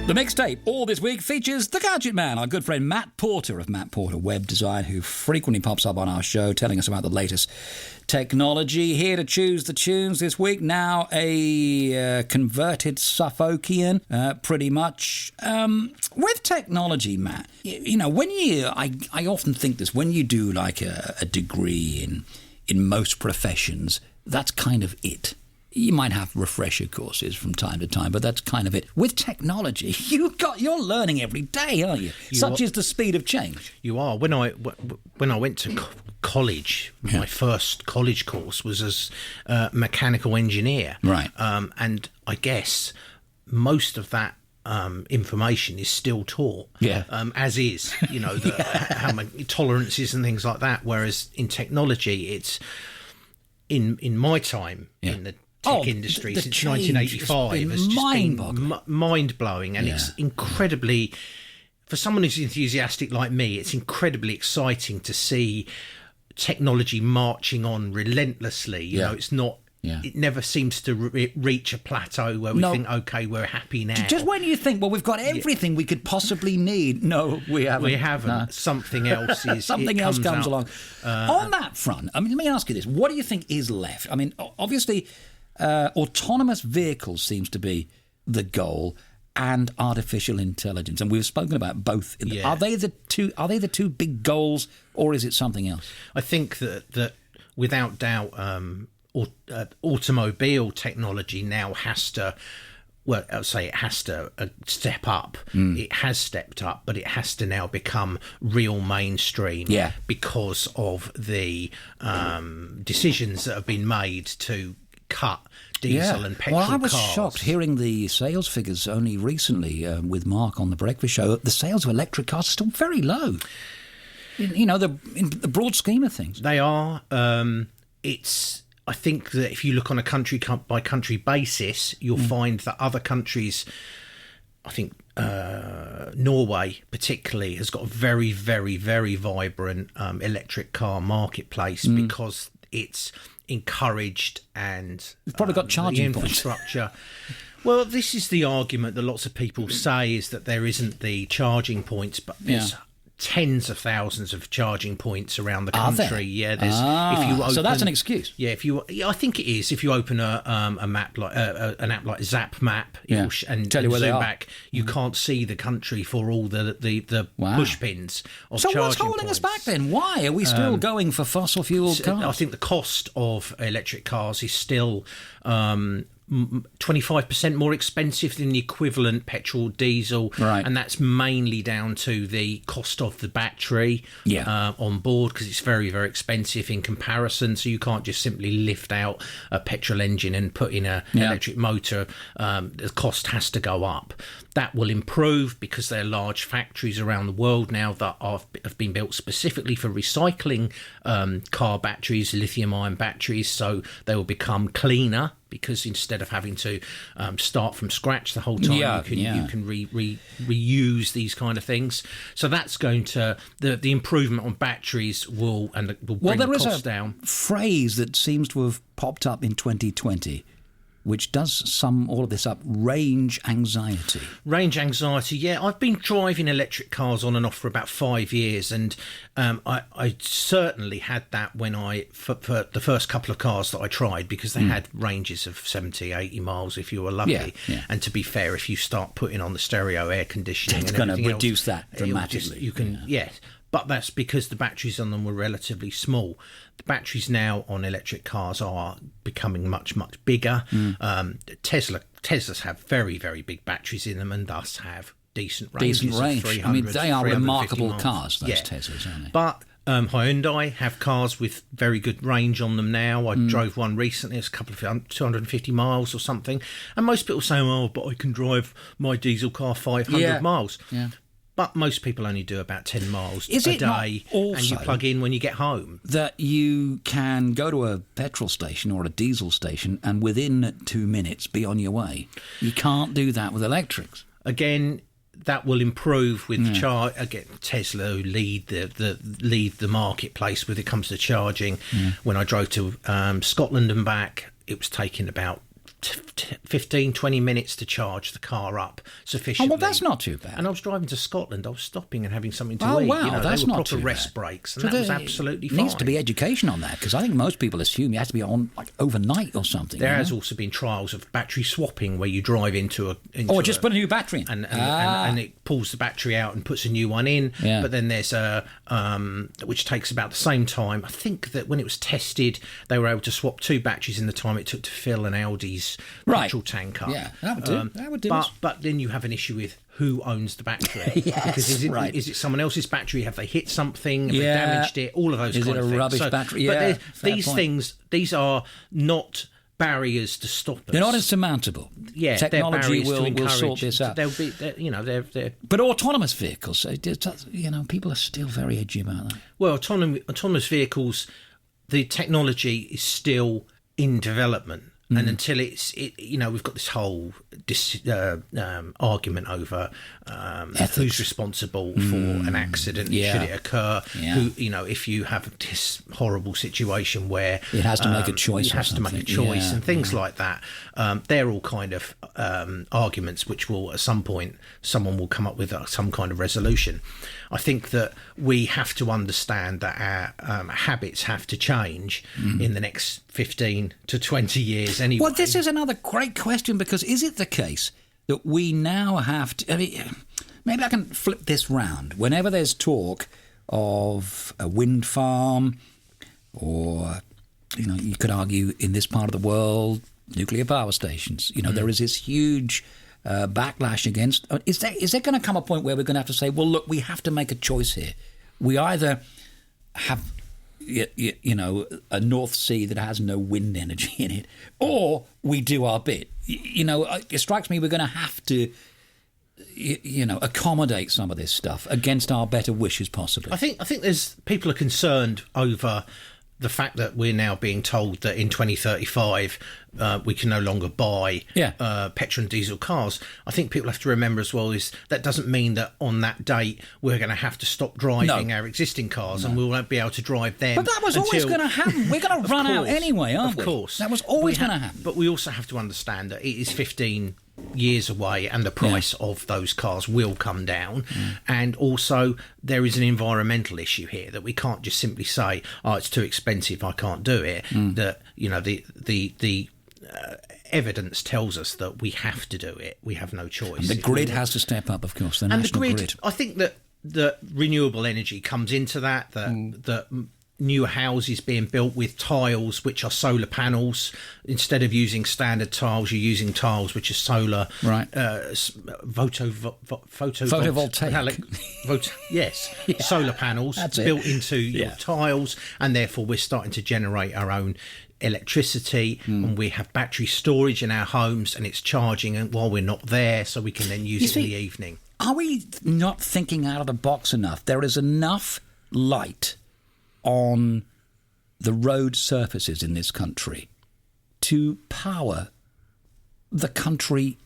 The mixtape all this week features the Gadget Man, our good friend Matt Porter of Matt Porter Web Design, who frequently pops up on our show telling us about the latest technology. Here to choose the tunes this week, now a converted Suffolkian, pretty much. With technology, Matt, you know, I often think this, when you do like a degree in most professions, that's kind of it. You might have refresher courses from time to time, but that's kind of it. With technology, you're learning every day, aren't you? Such is the speed of change. You are. When I went to college, my first college course was as a mechanical engineer. Right. And I guess most of that information is still taught. Yeah. As is, you know, how many tolerances and things like that. Whereas in technology, it's in my time in the tech industry since 1985 has just been mind-blowing, and it's incredibly, for someone who's enthusiastic like me, it's incredibly exciting to see technology marching on relentlessly. You know, it's not, it never seems to reach a plateau where we think, okay, we're happy now. Just when you think, well, we've got everything we could possibly need. No, we haven't. We haven't. No. Something else is. Something else comes along. On that front, I mean, let me ask you this. What do you think is left? I mean, obviously, autonomous vehicles seems to be the goal, and artificial intelligence, and we've spoken about both. Are they the two big goals, or is it something else? I think that without doubt, automobile technology now has to. Well, I'll say it has to step up. It has stepped up, but it has to now become real mainstream because of the decisions that have been made to cut diesel and petrol cars. Well, I was shocked hearing the sales figures only recently with Mark on The Breakfast Show. The sales of electric cars are still very low. You know, in the broad scheme of things. They are. I think that if you look on a country-by-country basis, you'll find that other countries, I think Norway particularly, has got a very, very, very vibrant electric car marketplace because it's encouraged, and you've probably got charging infrastructure. Well, this is the argument that lots of people say, is that there isn't the charging points, but there's tens of thousands of charging points around the country. Yeah, there's. If you open, so that's an excuse. Yeah, I think it is. If you open a map like an app like Zap Map, and tell you where zoom they are. back, you can't see the country for all the push pins of charging. So what's holding us back then? Why are we still going for fossil fuel cars? I think the cost of electric cars is still 25% more expensive than the equivalent petrol diesel, and that's mainly down to the cost of the battery on board, because it's very, very expensive in comparison. So you can't just simply lift out a petrol engine and put in an electric motor. The cost has to go up. That will improve because there are large factories around the world now that have been built specifically for recycling car batteries, lithium-ion batteries, so they will become cleaner, because instead of having to start from scratch the whole time, you can reuse these kind of things. So that's going to the improvement on batteries will bring the cost down. Phrase that seems to have popped up in 2020, which does sum all of this up: range anxiety. Range anxiety, yeah. I've been driving electric cars on and off for about 5 years, and I certainly had that when for the first couple of cars that I tried, because they had ranges of 70, 80 miles if you were lucky. Yeah. And to be fair, if you start putting on the stereo air conditioning, it's going to reduce that dramatically. But that's because the batteries on them were relatively small. The batteries now on electric cars are becoming much, much bigger. Teslas have very, very big batteries in them, and thus have decent ranges. Decent range. Of 300, I mean, they are remarkable miles. cars, those Teslas, aren't they? But Hyundai have cars with very good range on them now. I drove one recently. It's a couple of 250 miles or something. And most people say, oh, but I can drive my diesel car 500 miles. Yeah. But most people only do about 10 miles a day, and you plug in when you get home. That you can go to a petrol station or a diesel station and within 2 minutes be on your way. You can't do that with electrics. Again, that will improve with Tesla, who lead the marketplace when it comes to charging. When I drove to Scotland and back, it was taking about 15, 20 minutes to charge the car up sufficiently. Oh, well, that's not too bad. And I was driving to Scotland. I was stopping and having something to eat. Oh, wow, they that's were not proper too rest bad. breaks, and So that was absolutely fine. Needs to be education on that, because I think most people assume you have to be on like overnight or something. There has also been trials of battery swapping, where you drive into just put a new battery in. And it pulls the battery out and puts a new one in. Yeah. But then there's which takes about the same time. I think that when it was tested, they were able to swap 2 batteries in the time it took to fill an Audi's petrol tank up. Yeah, that would do. That would do. But then you have an issue with who owns the battery. Yes, because is it someone else's battery? Have they hit something? Have they damaged it? All of those kind of things. Is it a rubbish battery? Yeah, but these things, these are not barriers to stop us. They're not insurmountable. Yeah, technology will sort this out. They'll be, they're. But autonomous vehicles, people are still very edgy about that. Well, autonomous vehicles, the technology is still in development. And until we've got this whole argument over who's responsible for an accident, should it occur? Yeah. Who, if you have this horrible situation where it has to make a choice, and things like that. They're all kind of arguments which will, at some point, someone will come up with some kind of resolution. I think that we have to understand that our habits have to change in the next 15 to 20 years anyway. Well, this is another great question, because is it the case that we now have to... maybe I can flip this round. Whenever there's talk of a wind farm or, you could argue in this part of the world, nuclear power stations, there is this huge... backlash against. Is there going to come a point where we're going to have to say, well, look, we have to make a choice here. We either have, a North Sea that has no wind energy in it, or we do our bit. It strikes me we're going to have to, accommodate some of this stuff against our better wishes, possibly. I think there's people are concerned over the fact that we're now being told that in 2035 we can no longer buy petrol and diesel cars. I think people have to remember as well is that doesn't mean that on that date we're going to have to stop driving our existing cars and we won't be able to drive them. But that was always going to happen. We're going to run out anyway, aren't we? Of course. That was always going to happen. But we also have to understand that it is 15 years away and the price of those cars will come down. And also there is an environmental issue here that we can't just simply say, it's too expensive, I can't do it. That the evidence tells us that we have to do it. We have no choice. And the grid has to step up, of course, the national grid. I think that renewable energy comes into that new houses being built with tiles which are solar panels. Instead of using standard tiles, you're using tiles which are solar, right? Photovoltaic. Yes, solar panels built into your tiles, and therefore we're starting to generate our own electricity, and we have battery storage in our homes, and it's charging while we're not there, so we can then use it in the evening. Are we not thinking out of the box enough? There is enough light on the road surfaces in this country to power the country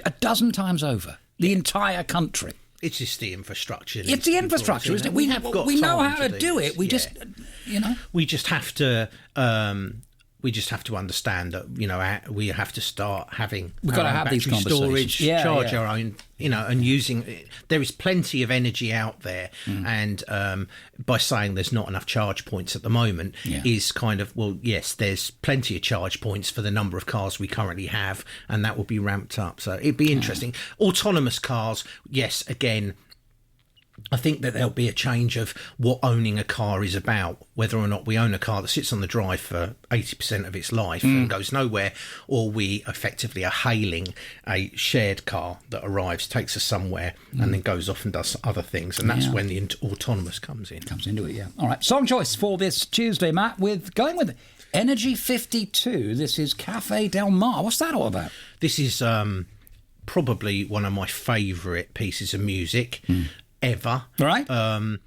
a dozen times over. The entire country. It's just the infrastructure. It's the infrastructure, isn't it? We know how to do it. We just have to. We just have to understand that we have to start having. We've got to have these conversations. Storage, charge our own, and using. There is plenty of energy out there, and by saying there's not enough charge points at the moment is kind of yes, there's plenty of charge points for the number of cars we currently have, and that will be ramped up. So it'd be interesting. Autonomous cars, yes, again. I think that there'll be a change of what owning a car is about, whether or not we own a car that sits on the drive for 80% of its life and goes nowhere, or we effectively are hailing a shared car that arrives, takes us somewhere, and then goes off and does other things. And that's when the autonomous comes in. Comes into it, yeah. All right, song choice for this Tuesday, Matt, going with Energy 52. This is Cafe Del Mar. What's that all about? This is probably one of my favourite pieces of music ever. Right. I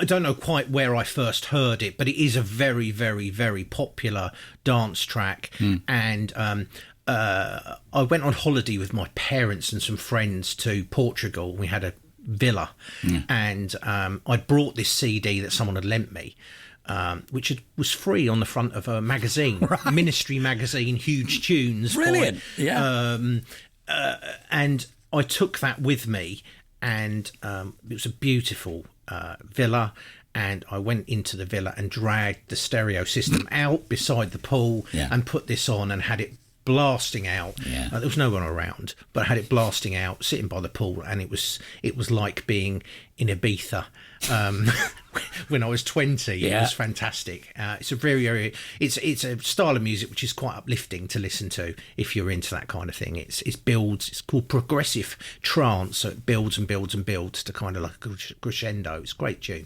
don't know quite where I first heard it, but it is a very, very, very popular dance track. And I went on holiday with my parents and some friends to Portugal. We had a villa, and I brought this CD that someone had lent me. was free on the front of a magazine, right. Ministry magazine, Huge Tunes. Brilliant, yeah. And I took that with me, and it was a beautiful villa. And I went into the villa and dragged the stereo system out beside the pool and put this on and had it blasting out. Yeah. There was no one around, but I had it blasting out, sitting by the pool, and it was like being in Ibiza when I was 20. Yeah. It was fantastic. It's a it's a style of music which is quite uplifting to listen to if you're into that kind of thing. It's called progressive trance, so it builds and builds and builds to kind of like a crescendo. It's a great tune.